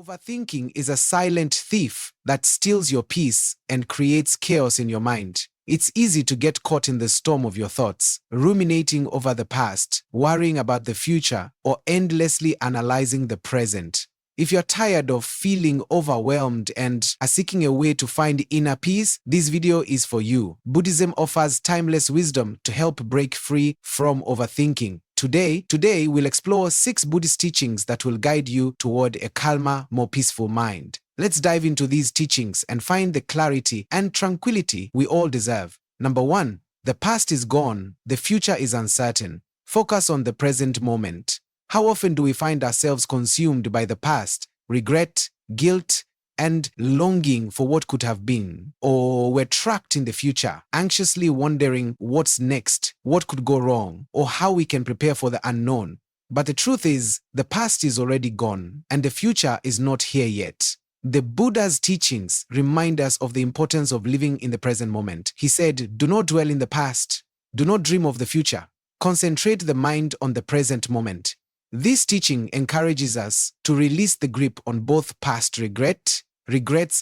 Overthinking is a silent thief that steals your peace and creates chaos in your mind. It's easy to get caught in the storm of your thoughts, ruminating over the past, worrying about the future, or endlessly analyzing the present. If you're tired of feeling overwhelmed and are seeking a way to find inner peace, this video is for you. Buddhism offers timeless wisdom to help break free from overthinking. Today we'll explore 6 Buddhist teachings that will guide you toward a calmer, more peaceful mind. Let's dive into these teachings and find the clarity and tranquility we all deserve. Number 1. The past is gone, the future is uncertain. Focus on the present moment. How often do we find ourselves consumed by the past, regret, guilt, and longing for what could have been? Or we're trapped in the future, anxiously wondering what's next, what could go wrong, or how we can prepare for the unknown. But the truth is, the past is already gone, and the future is not here yet. The Buddha's teachings remind us of the importance of living in the present moment. He said, do not dwell in the past. Do not dream of the future. Concentrate the mind on the present moment. This teaching encourages us to release the grip on both past regrets,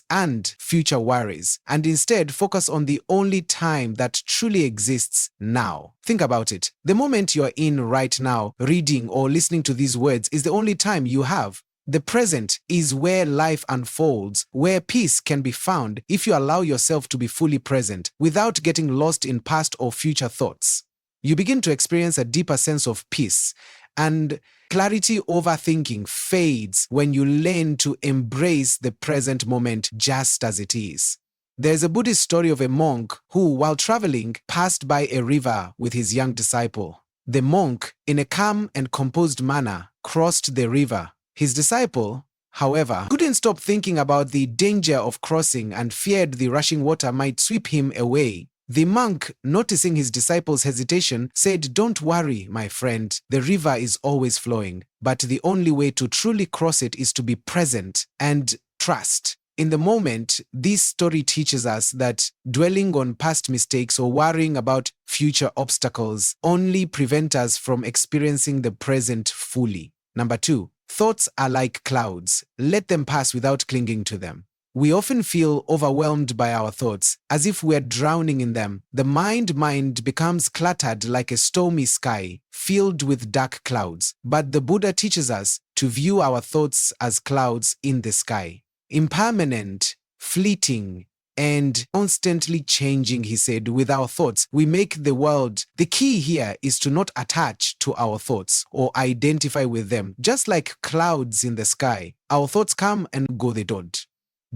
and future worries, and instead focus on the only time that truly exists now. Think about it. The moment you're in right now, reading or listening to these words, is the only time you have. The present is where life unfolds, where peace can be found if you allow yourself to be fully present without getting lost in past or future thoughts. You begin to experience a deeper sense of peace, and clarity over thinking fades when you learn to embrace the present moment just as it is. There's a Buddhist story of a monk who, while traveling, passed by a river with his young disciple. The monk, in a calm and composed manner, crossed the river. His disciple, however, couldn't stop thinking about the danger of crossing and feared the rushing water might sweep him away. The monk, noticing his disciple's hesitation, said, "Don't worry, my friend. The river is always flowing, but the only way to truly cross it is to be present and trust." In the moment, this story teaches us that dwelling on past mistakes or worrying about future obstacles only prevent us from experiencing the present fully. Number 2. Thoughts are like clouds. Let them pass without clinging to them. We often feel overwhelmed by our thoughts, as if we're drowning in them. The mind becomes cluttered like a stormy sky, filled with dark clouds. But the Buddha teaches us to view our thoughts as clouds in the sky. Impermanent, fleeting, and constantly changing, he said. With our thoughts, we make the world. The key here is to not attach to our thoughts or identify with them. Just like clouds in the sky, our thoughts come and go, they don't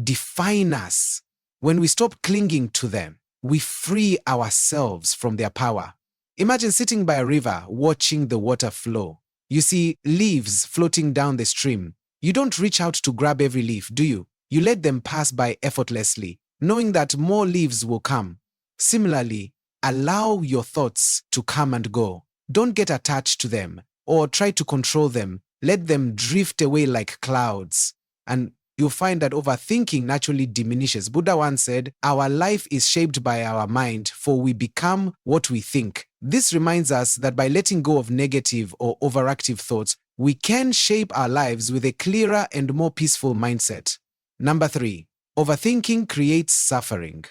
define us. When we stop clinging to them, we free ourselves from their power. Imagine sitting by a river, watching the water flow. You see leaves floating down the stream. You don't reach out to grab every leaf, do you? You let them pass by effortlessly, knowing that more leaves will come. Similarly, allow your thoughts to come and go. Don't get attached to them or try to control them. Let them drift away like clouds. And you'll find that overthinking naturally diminishes. Buddha once said, "Our life is shaped by our mind, for we become what we think." This reminds us that by letting go of negative or overactive thoughts, we can shape our lives with a clearer and more peaceful mindset. Number 3. Overthinking creates suffering.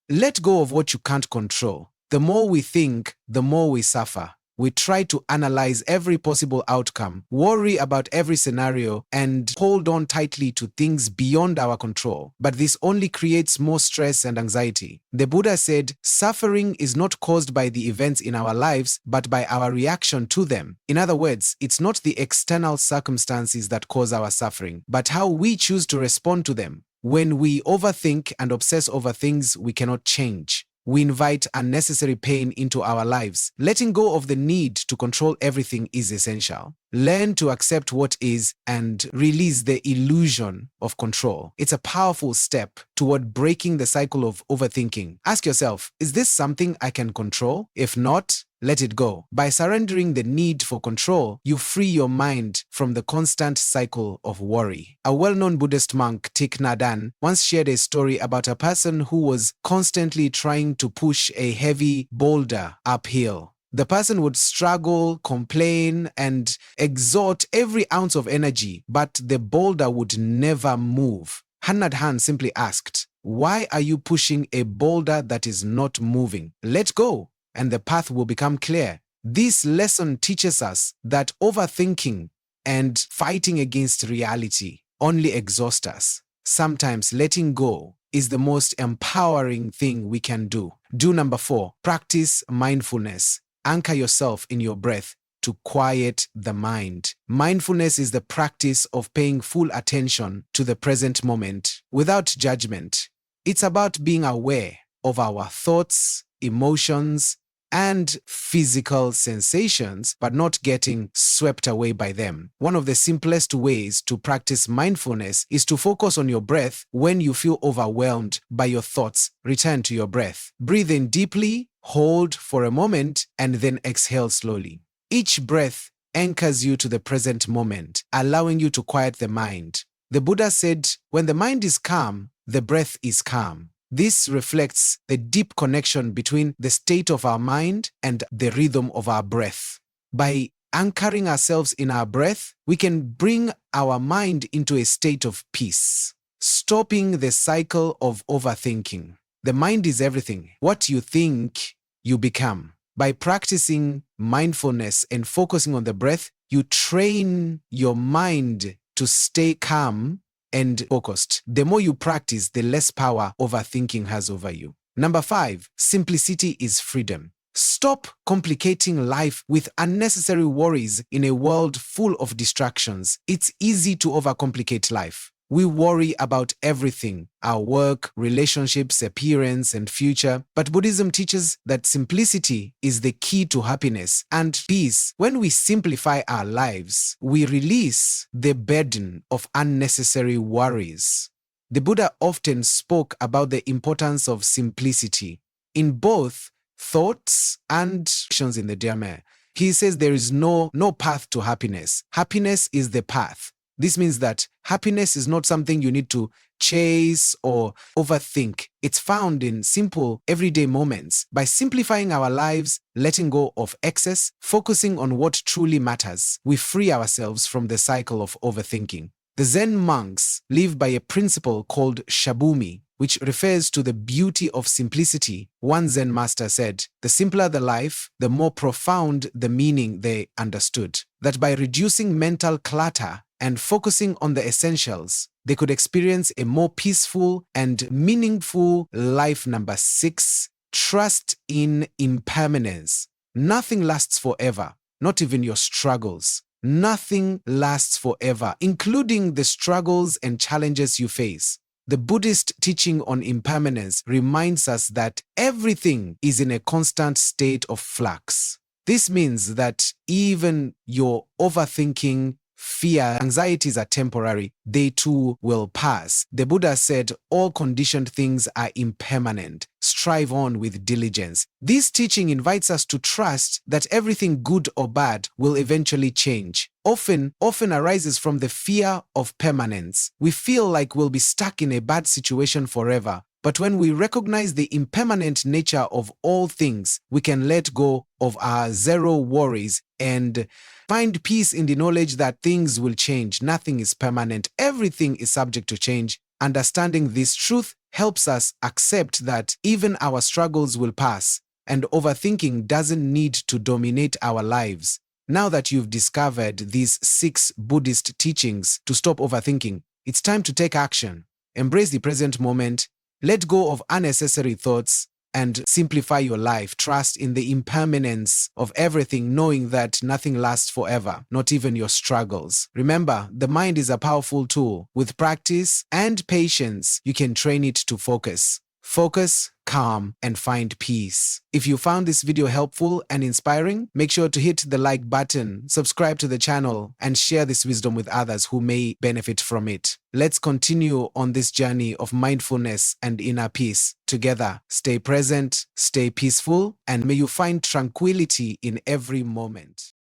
Let go of what you can't control. The more we think, the more we suffer. We try to analyze every possible outcome, worry about every scenario, and hold on tightly to things beyond our control. But this only creates more stress and anxiety. The Buddha said, suffering is not caused by the events in our lives, but by our reaction to them. In other words, it's not the external circumstances that cause our suffering, but how we choose to respond to them. When we overthink and obsess over things we cannot change, we invite unnecessary pain into our lives. Letting go of the need to control everything is essential. Learn to accept what is and release the illusion of control. It's a powerful step toward breaking the cycle of overthinking. Ask yourself, is this something I can control? If not, let it go. By surrendering the need for control, you free your mind from the constant cycle of worry. A well-known Buddhist monk, Thich Nhat Hanh, once shared a story about a person who was constantly trying to push a heavy boulder uphill. The person would struggle, complain, and exert every ounce of energy, but the boulder would never move. Hannah Han simply asked, "Why are you pushing a boulder that is not moving? Let go, and the path will become clear." This lesson teaches us that overthinking and fighting against reality only exhaust us. Sometimes letting go is the most empowering thing we can do. Do number 4, practice mindfulness. Anchor yourself in your breath to quiet the mind. Mindfulness is the practice of paying full attention to the present moment without judgment. It's about being aware of our thoughts, emotions, and physical sensations, but not getting swept away by them. One of the simplest ways to practice mindfulness is to focus on your breath. When you feel overwhelmed by your thoughts, return to your breath. Breathe in deeply, hold for a moment, and then exhale slowly. Each breath anchors you to the present moment, allowing you to quiet the mind. The Buddha said, "When the mind is calm, the breath is calm." This reflects the deep connection between the state of our mind and the rhythm of our breath. By anchoring ourselves in our breath, we can bring our mind into a state of peace, stopping the cycle of overthinking. The mind is everything. What you think, you become. By practicing mindfulness and focusing on the breath, you train your mind to stay calm and focused. The more you practice, the less power overthinking has over you. Number 5, simplicity is freedom. Stop complicating life with unnecessary worries in a world full of distractions. It's easy to overcomplicate life. We worry about everything, our work, relationships, appearance, and future. But Buddhism teaches that simplicity is the key to happiness and peace. When we simplify our lives, we release the burden of unnecessary worries. The Buddha often spoke about the importance of simplicity in both thoughts and actions in the Dharma. He says there is no path to happiness. Happiness is the path. This means that happiness is not something you need to chase or overthink. It's found in simple, everyday moments. By simplifying our lives, letting go of excess, focusing on what truly matters, we free ourselves from the cycle of overthinking. The Zen monks live by a principle called shabumi, which refers to the beauty of simplicity. One Zen master said, "The simpler the life, the more profound the meaning they understood." That by reducing mental clutter and focusing on the essentials, they could experience a more peaceful and meaningful life. Number 6, trust in impermanence. Nothing lasts forever, not even your struggles. Nothing lasts forever, including the struggles and challenges you face. The Buddhist teaching on impermanence reminds us that everything is in a constant state of flux. This means that even your overthinking, fear, anxieties are temporary. They too will pass. The Buddha said, "All conditioned things are impermanent. Strive on with diligence." This teaching invites us to trust that everything good or bad will eventually change. Often arises from the fear of permanence. We feel like we'll be stuck in a bad situation forever. But when we recognize the impermanent nature of all things, we can let go of our zero worries and find peace in the knowledge that things will change. Nothing is permanent. Everything is subject to change. Understanding this truth helps us accept that even our struggles will pass, and overthinking doesn't need to dominate our lives. Now that you've discovered these 6 Buddhist teachings to stop overthinking, it's time to take action. Embrace the present moment, let go of unnecessary thoughts, and simplify your life. Trust in the impermanence of everything, knowing that nothing lasts forever, not even your struggles. Remember, the mind is a powerful tool. With practice and patience, you can train it to focus. Focus, calm, and find peace. If you found this video helpful and inspiring, make sure to hit the like button, subscribe to the channel, and share this wisdom with others who may benefit from it. Let's continue on this journey of mindfulness and inner peace. Together, stay present, stay peaceful, and may you find tranquility in every moment.